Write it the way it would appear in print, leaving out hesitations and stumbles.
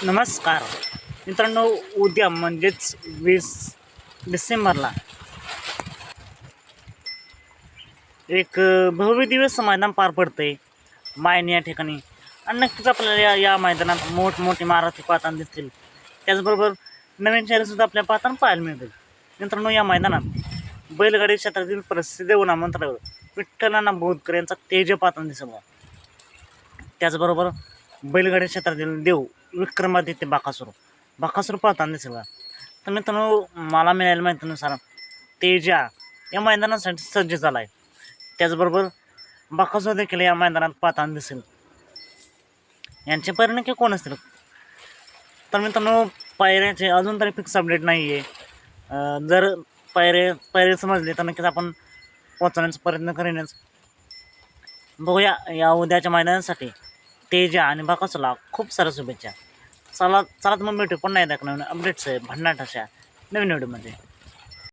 नमस्कार मित्रांनो, उद्या म्हणजेच 20 डिसेंबरला एक भव्य दिवस मैदान पार पडतंय मायनी या ठिकाणी. आणि नक्कीच आपल्याला या मैदानात मोठमोठे मारुती पाहताना दिसतील. त्याचबरोबर नवीन शहरसुद्धा आपल्या पाहताना पाहायला मिळतील. मित्रांनो, या मैदानात बैलगाडी क्षेत्रातील प्रसिद्ध नामवंत विठ्ठल बोधकर यांचा तेज पाहताना दिसला. त्याचबरोबर बैलगाडी क्षेत्रातील देव विक्रमादित्य बाकासूर पाहताना दिसला. तर मित्रांनो, मला मिळालेल्या माहितीनुसार तेजा या मैदानासाठी सज्ज झाला आहे. त्याचबरोबर बाकासूर देखील या मैदानात पाहताना दिसेल. यांचे परिणय कोण असतील तर मित्रांनो, पायऱ्याचे अजून तरी फिक्स अपडेट नाही आहे. जर पायरे समजले तर नक्कीच आपण पोहोचण्याचा प्रयत्न करेनच. बघूया या उद्याच्या मैदानासाठी तेजा आणि बाकासूरला खूप साऱ्या शुभेच्छा. चला तर मग भेटू पुन्हा एकदा नवीन अपडेट्स आहे भन्नाट अशा नवीन व्हिडिओमध्ये.